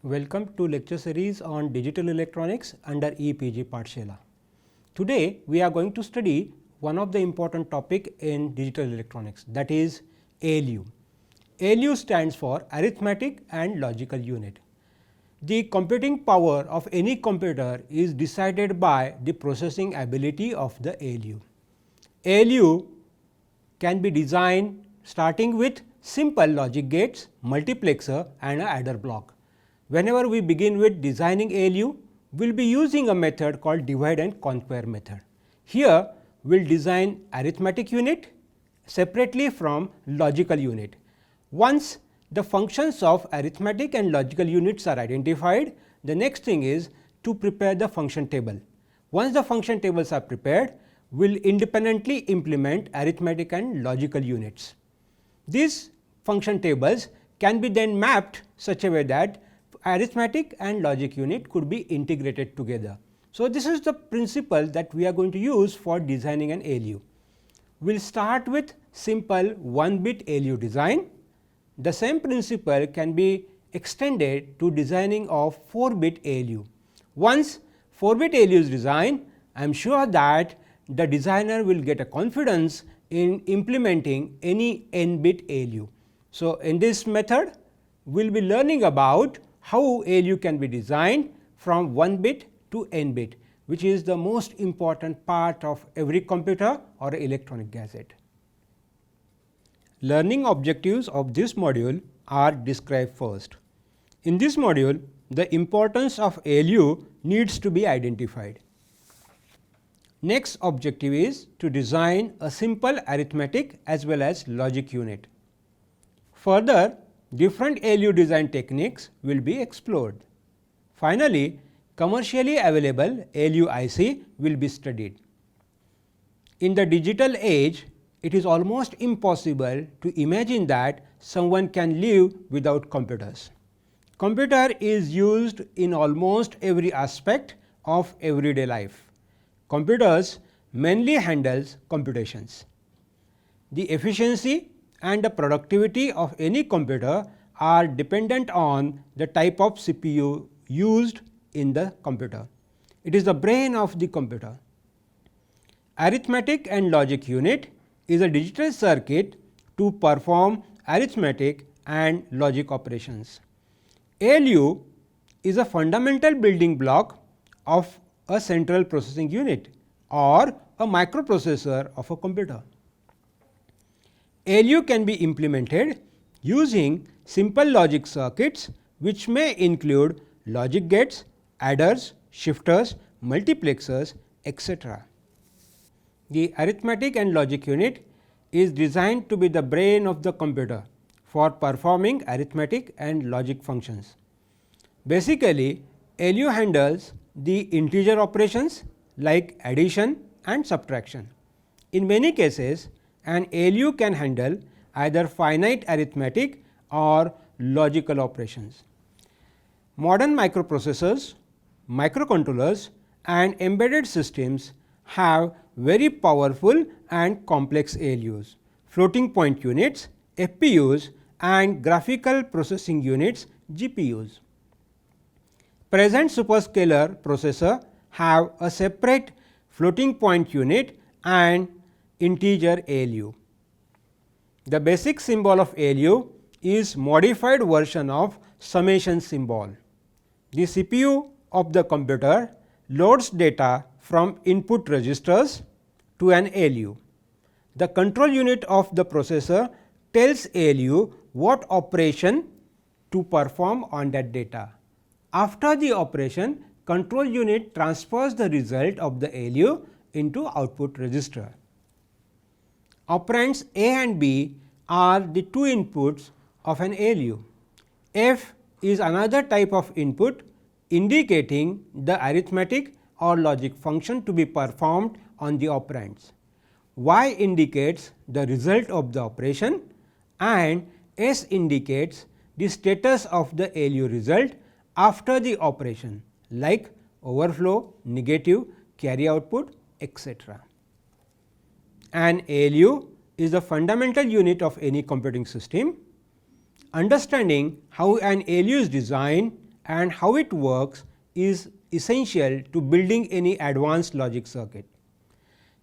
Welcome to lecture series on digital electronics under EPG Pathshala. Today, we are going to study one of the important topic in digital electronics, that is ALU. ALU stands for arithmetic and logical unit. The computing power of any computer is decided by the processing ability of the ALU. ALU can be designed starting with simple logic gates, multiplexer and an adder block. Whenever we begin with designing ALU, we will be using a method called divide and conquer method. Here, we will design arithmetic unit separately from logical unit. Once the functions of arithmetic and logical units are identified, the next thing is to prepare the function table. Once the function tables are prepared, we will independently implement arithmetic and logical units. These function tables can be then mapped such a way that arithmetic and logic unit could be integrated together. So, this is the principle that we are going to use for designing an ALU. We will start with simple 1-bit ALU design. The same principle can be extended to designing of 4-bit ALU. Once 4-bit ALU is designed, I am sure that the designer will get a confidence in implementing any n-bit ALU. So, in this method, we will be learning about how ALU can be designed from 1 bit to n bit, which is the most important part of every computer or electronic gadget. Learning objectives of this module are described first. In this module, the importance of ALU needs to be identified. Next objective is to design a simple arithmetic as well as logic unit. Further, different ALU design techniques will be explored. Finally, commercially available ALU IC will be studied. In the digital age, it is almost impossible to imagine that someone can live without computers. Computer is used in almost every aspect of everyday life. Computers mainly handles computations. The efficiency and the productivity of any computer are dependent on the type of CPU used in the computer. It is the brain of the computer. Arithmetic and logic unit is a digital circuit to perform arithmetic and logic operations. ALU is a fundamental building block of a central processing unit or a microprocessor of a computer. ALU can be implemented using simple logic circuits, which may include logic gates, adders, shifters, multiplexers, etc. The arithmetic and logic unit is designed to be the brain of the computer for performing arithmetic and logic functions. Basically, ALU handles the integer operations like addition and subtraction. In many cases, an ALU can handle either finite arithmetic or logical operations. Modern microprocessors, microcontrollers and embedded systems have very powerful and complex ALUs, floating point units, FPUs and graphical processing units, GPUs. Present superscalar processor have a separate floating point unit and integer ALU. The basic symbol of ALU is modified version of summation symbol. The CPU of the computer loads data from input registers to an ALU. The control unit of the processor tells ALU what operation to perform on that data. After the operation, control unit transfers the result of the ALU into output register. Operands A and B are the two inputs of an ALU. F is another type of input indicating the arithmetic or logic function to be performed on the operands. Y indicates the result of the operation and S indicates the status of the ALU result after the operation, like overflow, negative, carry output, etc. An ALU is the fundamental unit of any computing system. Understanding how an ALU is designed and how it works is essential to building any advanced logic circuit.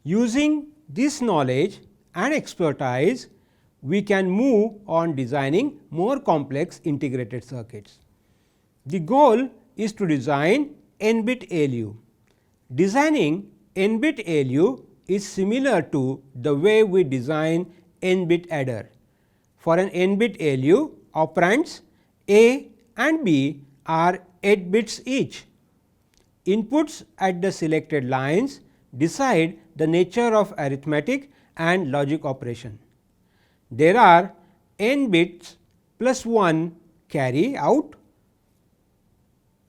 Using this knowledge and expertise, we can move on designing more complex integrated circuits. The goal is to design n-bit ALU. Designing n-bit ALU is similar to the way we design n-bit adder. For an n-bit ALU, operands A and B are 8 bits each. Inputs at the selected lines decide the nature of arithmetic and logic operation. There are n bits plus 1 carry out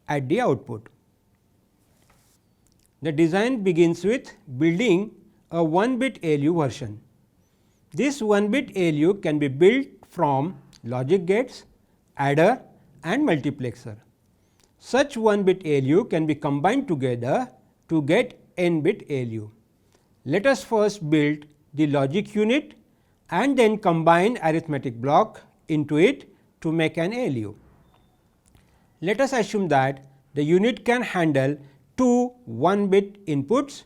at the output. The design begins with building a 1-bit ALU version. This 1-bit ALU can be built from logic gates, adder and multiplexer. Such 1-bit ALU can be combined together to get n-bit ALU. Let us first build the logic unit and then combine arithmetic block into it to make an ALU. Let us assume that the unit can handle two 1-bit inputs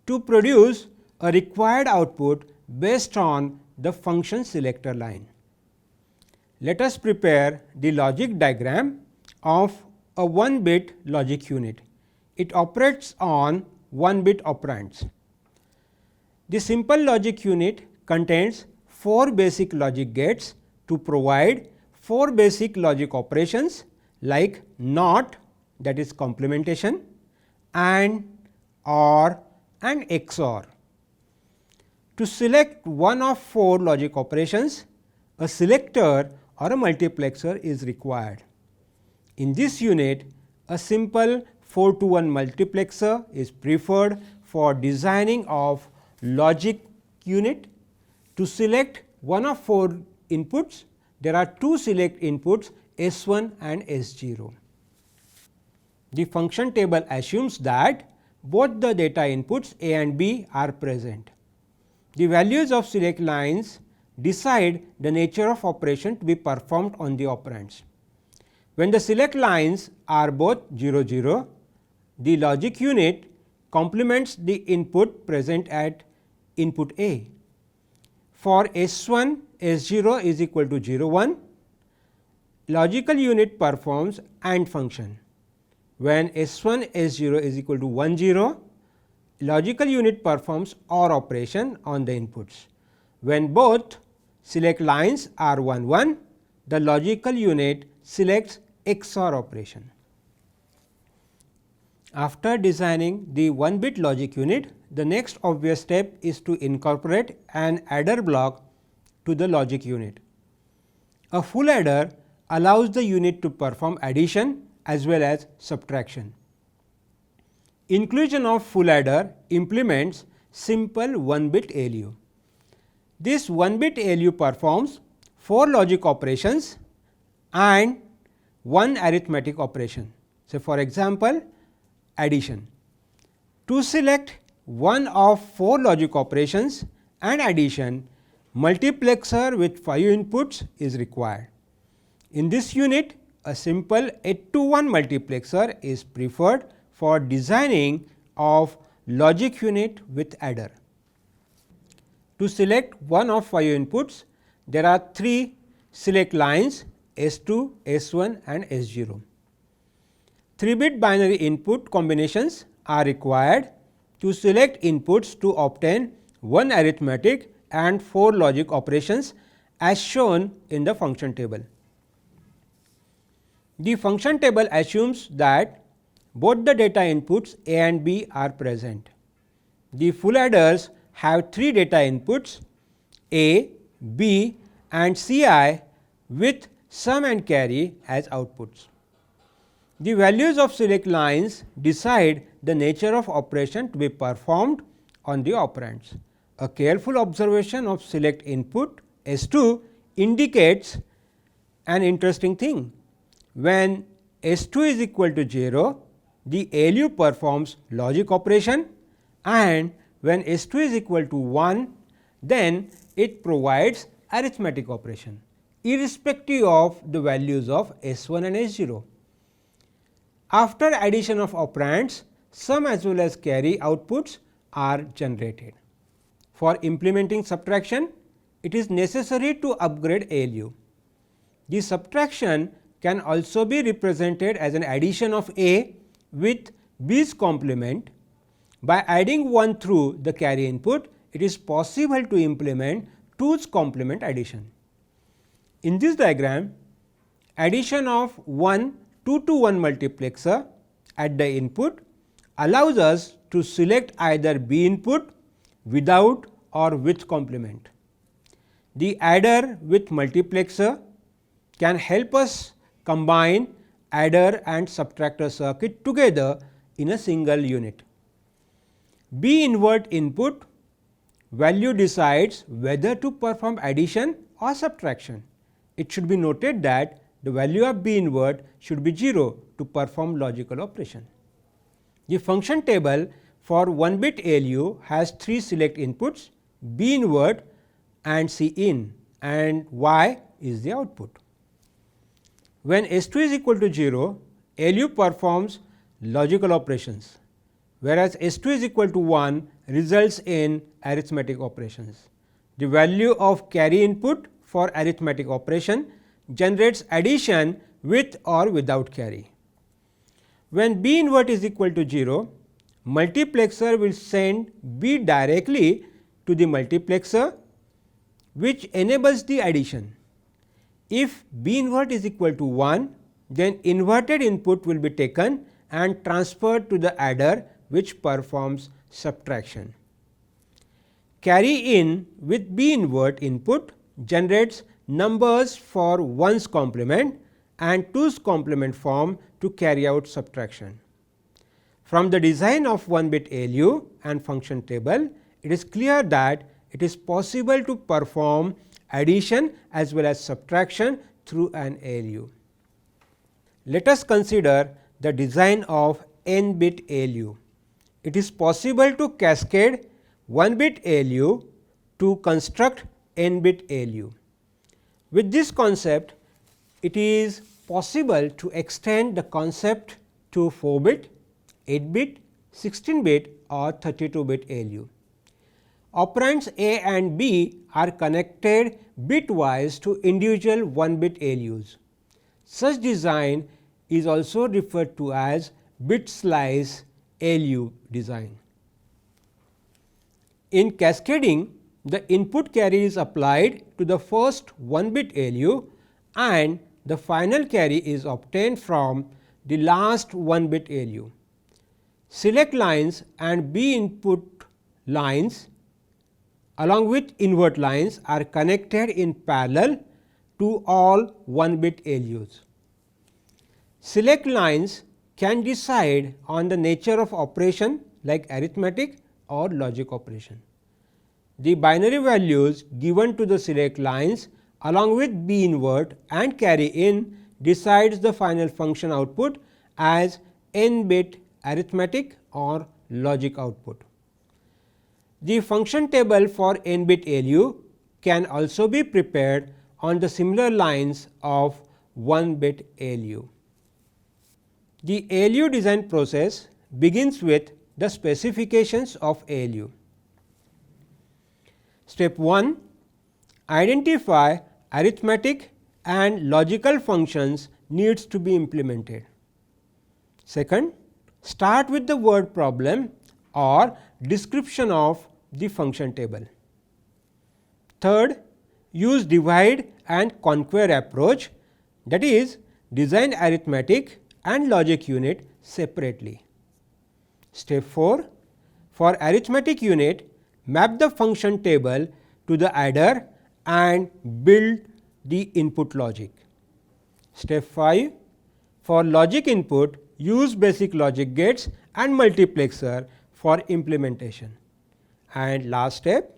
to produce a required output based on the function selector line. Let us prepare the logic diagram of a 1-bit logic unit. It operates on 1-bit operands. The simple logic unit contains 4 basic logic gates to provide 4 basic logic operations like NOT, that is complementation, AND, OR and XOR. To select one of 4 logic operations, a selector or a multiplexer is required. In this unit, a simple 4 to 1 multiplexer is preferred for designing of logic unit. To select one of 4 inputs, there are 2 select inputs S1 and S0. The function table assumes that both the data inputs A and B are present. The values of select lines decide the nature of operation to be performed on the operands. When the select lines are both 0 0, the logic unit complements the input present at input A. For S1 S0 is equal to 0 1, logical unit performs AND function. When S1 S0 is equal to 1 0, logical unit performs OR operation on the inputs. When both select lines are 1 1, the logical unit selects XOR operation. After designing the 1-bit logic unit, the next obvious step is to incorporate an adder block to the logic unit. A full adder allows the unit to perform addition as well as subtraction. Inclusion of full adder implements simple 1-bit ALU. This 1-bit ALU performs 4 logic operations and 1 arithmetic operation. So, for example, addition. To select one of 4 logic operations and addition, multiplexer with 5 inputs is required. In this unit, a simple 8 to 1 multiplexer is preferred for designing of logic unit with adder. To select one of 5 inputs, there are 3 select lines S2, S1 and S0. 3-bit binary input combinations are required to select inputs to obtain 1 arithmetic and 4 logic operations as shown in the function table. The function table assumes that both the data inputs A and B are present. The full adders have 3 data inputs A, B and Ci with sum and carry as outputs. The values of select lines decide the nature of operation to be performed on the operands. A careful observation of select input S2 indicates an interesting thing. When S2 is equal to 0, the ALU performs logic operation, and when S2 is equal to 1, then it provides arithmetic operation irrespective of the values of S1 and S0. After addition of operands, sum as well as carry outputs are generated. For implementing subtraction, it is necessary to upgrade ALU. The subtraction can also be represented as an addition of A with B's complement. By adding 1 through the carry input, it is possible to implement 2's complement addition. In this diagram, addition of 1 2 to 1 multiplexer at the input allows us to select either B input without or with complement. The adder with multiplexer can help us combine adder and subtractor circuit together in a single unit. B invert input value decides whether to perform addition or subtraction. It should be noted that the value of B invert should be 0 to perform logical operation. The function table for 1 bit ALU has 3 select inputs B invert and C in, and Y is the output. When S2 is equal to 0, ALU performs logical operations, whereas S2 is equal to 1 results in arithmetic operations. The value of carry input for arithmetic operation generates addition with or without carry. When B invert is equal to 0, multiplexer will send B directly to the multiplexer, which enables the addition. If B invert is equal to 1, then inverted input will be taken and transferred to the adder, which performs subtraction. Carry in with B invert input generates numbers for 1's complement and 2's complement form to carry out subtraction. From the design of 1 bit ALU and function table, it is clear that it is possible to perform addition as well as subtraction through an ALU. Let us consider the design of n bit ALU. It is possible to cascade 1 bit ALU to construct n bit ALU. With this concept, it is possible to extend the concept to 4 bit, 8 bit, 16 bit or 32 bit ALU. Operands A and B are connected bitwise to individual 1 bit ALUs. Such design is also referred to as bit slice ALU design. In cascading, the input carry is applied to the first 1 bit ALU and the final carry is obtained from the last 1 bit ALU. Select lines and B input lines along with invert lines are connected in parallel to all 1 bit ALUs. Select lines can decide on the nature of operation like arithmetic or logic operation. The binary values given to the select lines along with B invert and carry in decides the final function output as n bit arithmetic or logic output. The function table for n bit ALU can also be prepared on the similar lines of 1 bit ALU. The ALU design process begins with the specifications of ALU. Step 1, identify arithmetic and logical functions needs to be implemented. Second, start with the word problem or description of the function table. Third, use divide and conquer approach, that is, design arithmetic and logic unit separately. Step 4, for arithmetic unit, map the function table to the adder and build the input logic. Step 5, for logic input, use basic logic gates and multiplexer for implementation. And last step,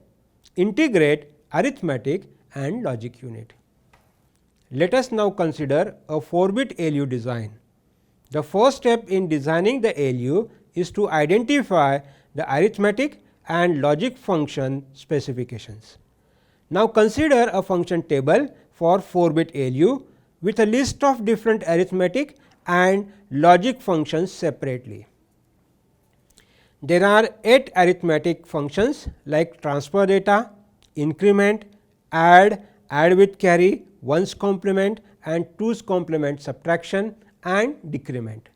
integrate arithmetic and logic unit. Let us now consider a 4 bit ALU design. The first step in designing the ALU is to identify the arithmetic and logic function specifications. Now consider a function table for 4 bit ALU with a list of different arithmetic and logic functions separately. There are 8 arithmetic functions like transfer data, increment, add with carry, 1's complement and 2's complement, subtraction and decrement.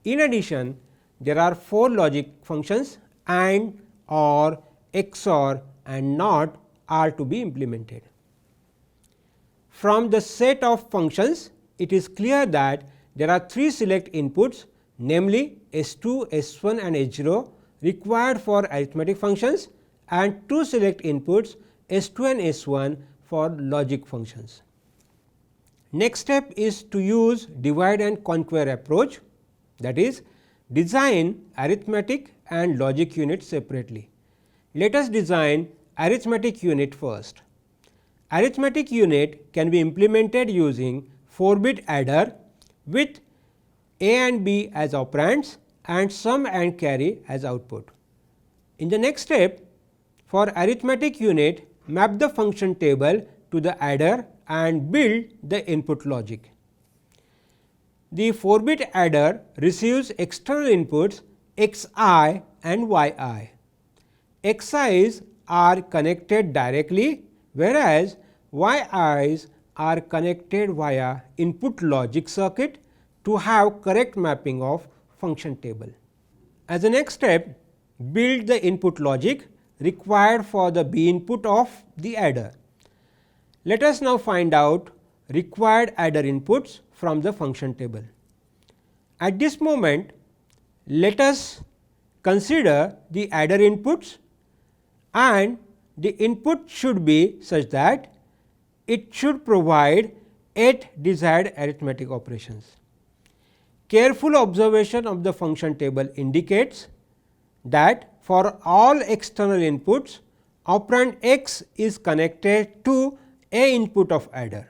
In addition, there are 4 logic functions AND, OR, XOR and NOT are to be implemented. From the set of functions, it is clear that there are 3 select inputs, namely S2, S1 and S0 required for arithmetic functions and 2 select inputs S2 and S1 for logic functions. Next step is to use divide and conquer approach, that is, design arithmetic and logic unit separately. Let us design arithmetic unit first. Arithmetic unit can be implemented using 4-bit adder with A and B as operands and sum and carry as output. In the next step, for arithmetic unit, map the function table to the adder and build the input logic. The 4-bit adder receives external inputs xi and yi. Xi's are connected directly, whereas yi's are connected via input logic circuit to have correct mapping of function table. As a next step, build the input logic required for the B input of the adder. Let us now find out required adder inputs from the function table. At this moment, let us consider the adder inputs, and the input should be such that it should provide 8 desired arithmetic operations. Careful observation of the function table indicates that for all external inputs, operand x is connected to a input of adder.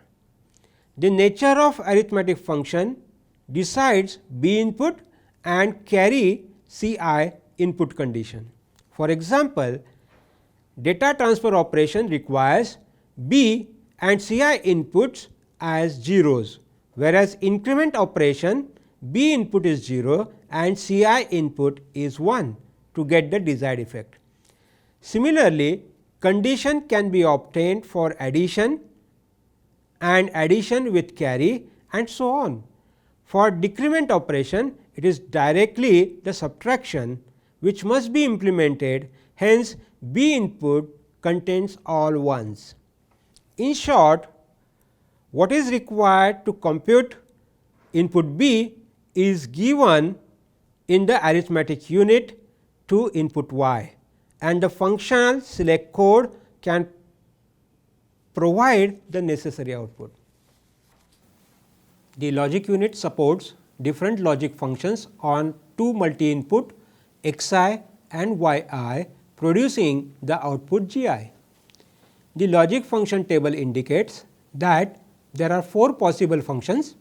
The nature of arithmetic function decides B input and carry Ci input condition. For example, data transfer operation requires B and Ci inputs as zeros, whereas increment operation B input is 0 and Ci input is 1 to get the desired effect. Similarly, condition can be obtained for addition and addition with carry and so on. For decrement operation, it is directly the subtraction which must be implemented, hence B input contains all ones. In short, what is required to compute input B is given in the arithmetic unit to input y, and the functional select code can provide the necessary output. The logic unit supports different logic functions on 2 multi-input xi and yi, producing the output gi. The logic function table indicates that there are 4 possible functions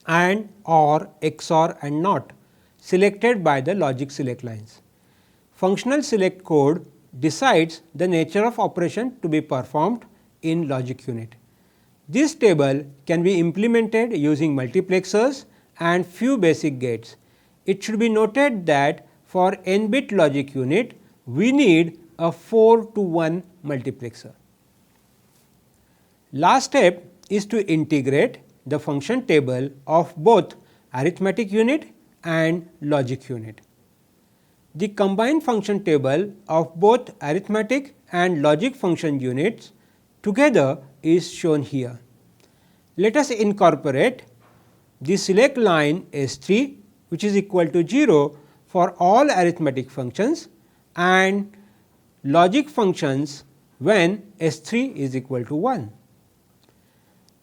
AND, OR, XOR and NOT selected by the logic select lines. Functional select code decides the nature of operation to be performed in logic unit. This table can be implemented using multiplexers and few basic gates. It should be noted that for n bit logic unit, we need a 4 to 1 multiplexer. Last step is to integrate the function table of both arithmetic unit and logic unit. The combined function table of both arithmetic and logic function units together is shown here. Let us incorporate the select line S3, which is equal to 0 for all arithmetic functions and logic functions when S3 is equal to 1.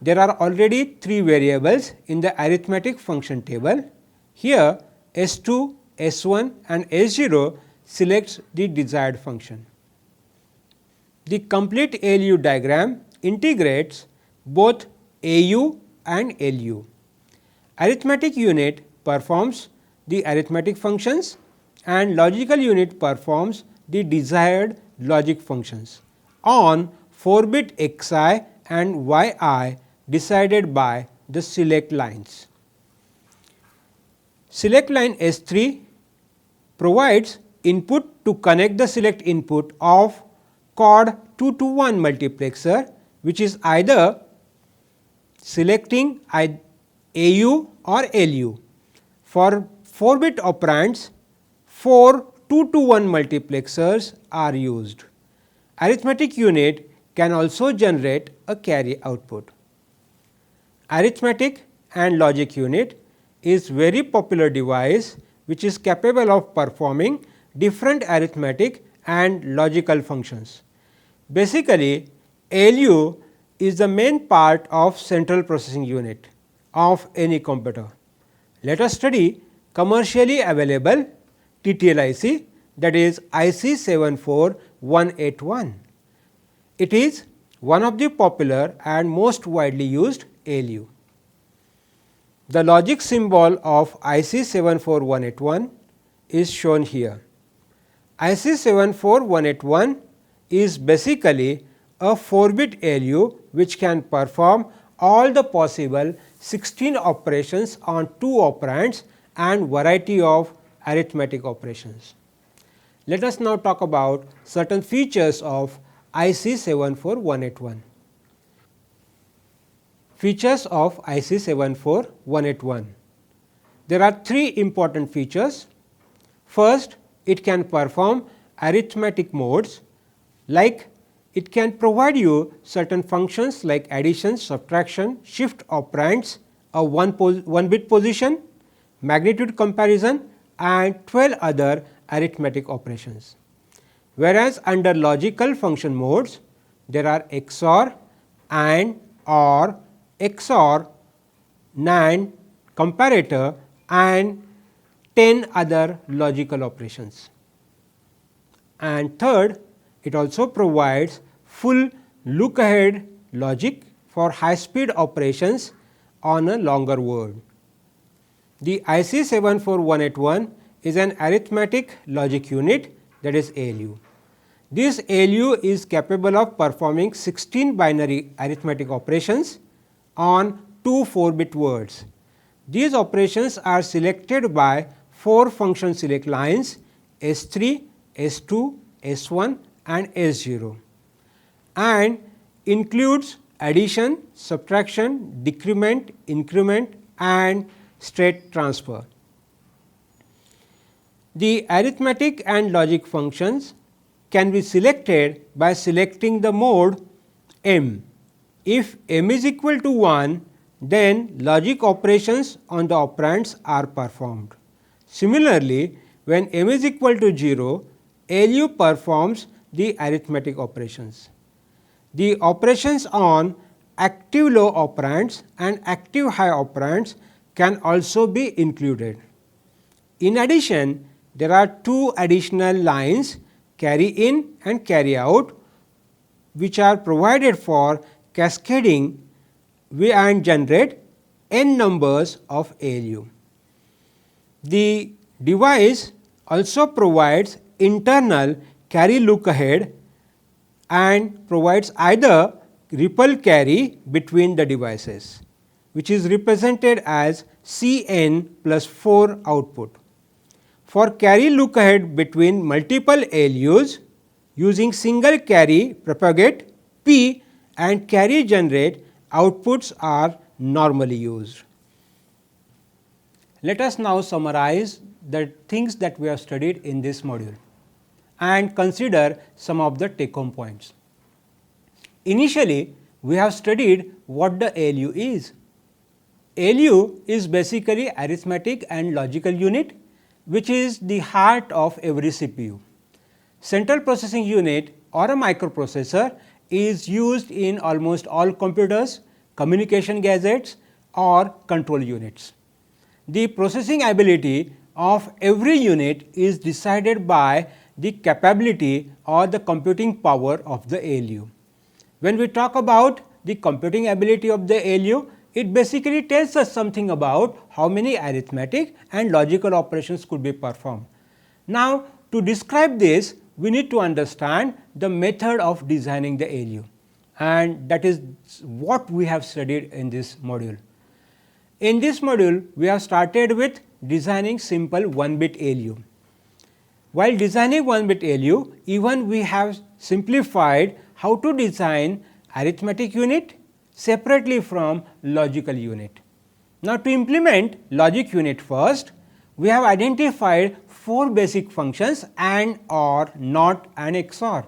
There are already 3 variables in the arithmetic function table. Here S2, S1 and S0 selects the desired function. The complete ALU diagram integrates both AU and LU. Arithmetic unit performs the arithmetic functions and logical unit performs the desired logic functions on 4-bit xi and yi decided by the select lines. Select line S3 provides input to connect the select input of CORD 2 to 1 multiplexer, which is either selecting AU or LU. For 4-bit operands, 4 2 to 1 multiplexers are used. Arithmetic unit can also generate a carry output. Arithmetic and logic unit is very popular device which is capable of performing different arithmetic and logical functions. Basically, ALU is the main part of central processing unit of any computer. Let us study commercially available TTL IC, that is IC 74181. It is one of the popular and most widely used ALU. The logic symbol of IC 74181 is shown here. IC 74181 is basically a 4-bit ALU which can perform all the possible 16 operations on 2 operands and variety of arithmetic operations. Let us now talk about certain features of IC 74181. Features of IC 74181. There are 3 important features. First, it can perform arithmetic modes, like it can provide you certain functions like addition, subtraction, shift operands, a 1 bit position, magnitude comparison and 12 other arithmetic operations. Whereas, under logical function modes, there are XOR, AND, OR, XOR, NAND, comparator and 10 other logical operations. And third, it also provides full look ahead logic for high speed operations on a longer word. The IC 74181 is an arithmetic logic unit, that is ALU. This ALU is capable of performing 16 binary arithmetic operations on 2 4-bit words. These operations are selected by 4 function select lines S3, S2, S1 and S0, and includes addition, subtraction, decrement, increment and state transfer. The arithmetic and logic functions can be selected by selecting the mode M. If M is equal to 1, then logic operations on the operands are performed. Similarly, when M is equal to 0, ALU performs the arithmetic operations. The operations on active low operands and active high operands can also be included. In addition, there are 2 additional lines, carry in and carry out, which are provided for cascading and generate n numbers of ALU. The device also provides internal carry look ahead and provides either ripple carry between the devices, which is represented as Cn plus 4 output. For carry look ahead between multiple ALUs, using single carry propagate P and carry generate outputs are normally used. Let us now summarize the things that we have studied in this module and consider some of the take home points. Initially, we have studied what the ALU is. ALU is basically arithmetic and logical unit, which is the heart of every CPU. Central processing unit or a microprocessor is used in almost all computers, communication gadgets or control units. The processing ability of every unit is decided by the capability or the computing power of the ALU. When we talk about the computing ability of the ALU, it basically tells us something about how many arithmetic and logical operations could be performed. Now, to describe this, we need to understand the method of designing the ALU, and that is what we have studied in this module. In this module, we have started with designing simple 1-bit ALU. While designing 1-bit ALU, even we have simplified how to design arithmetic unit separately from logical unit. Now, to implement logic unit first, we have identified 4 basic functions AND, OR, NOT and XOR,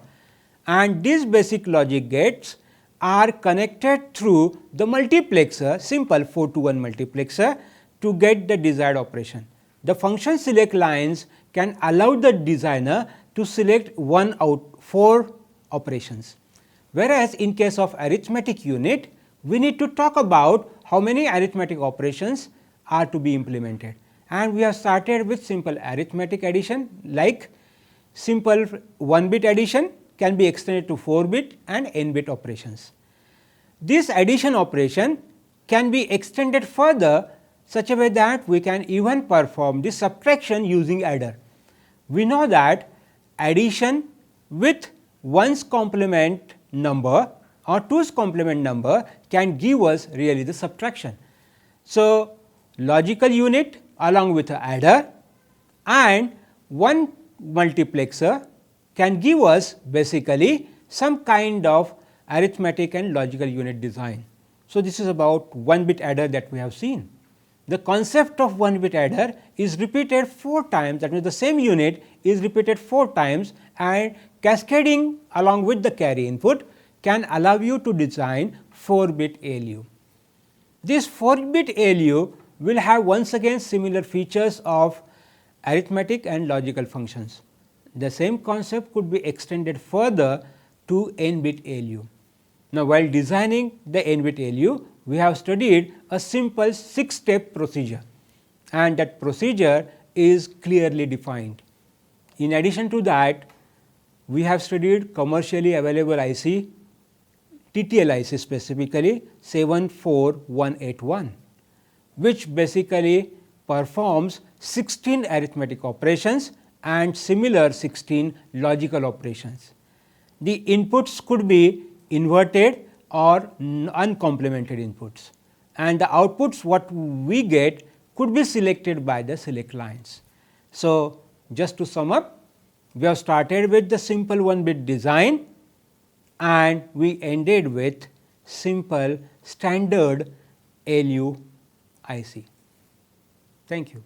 and these basic logic gates are connected through the multiplexer, simple 4 to 1 multiplexer, to get the desired operation. The function select lines can allow the designer to select one out 4 operations, whereas in case of arithmetic unit, we need to talk about how many arithmetic operations are to be implemented, and we have started with simple arithmetic addition, like simple 1-bit addition can be extended to 4-bit and n-bit operations. This addition operation can be extended further such a way that we can even perform the subtraction using adder. We know that addition with 1's complement number or 2's complement number can give us really the subtraction. So, logical unit along with a adder and one multiplexer can give us basically some kind of arithmetic and logical unit design. So, this is about 1-bit adder that we have seen. The concept of 1-bit adder is repeated 4 times, that means the same unit is repeated 4 times, and cascading along with the carry input can allow you to design 4-bit ALU. This 4-bit ALU will have once again similar features of arithmetic and logical functions. The same concept could be extended further to n-bit ALU. Now, while designing the n-bit ALU, we have studied a simple 6-step procedure, and that procedure is clearly defined. In addition to that, we have studied commercially available IC, TTL IC specifically 74181, which basically performs 16 arithmetic operations and similar 16 logical operations. The inputs could be inverted or uncomplemented inputs, and the outputs what we get could be selected by the select lines. So, just to sum up, we have started with the simple 1-bit design and we ended with simple standard ALU IC. Thank you.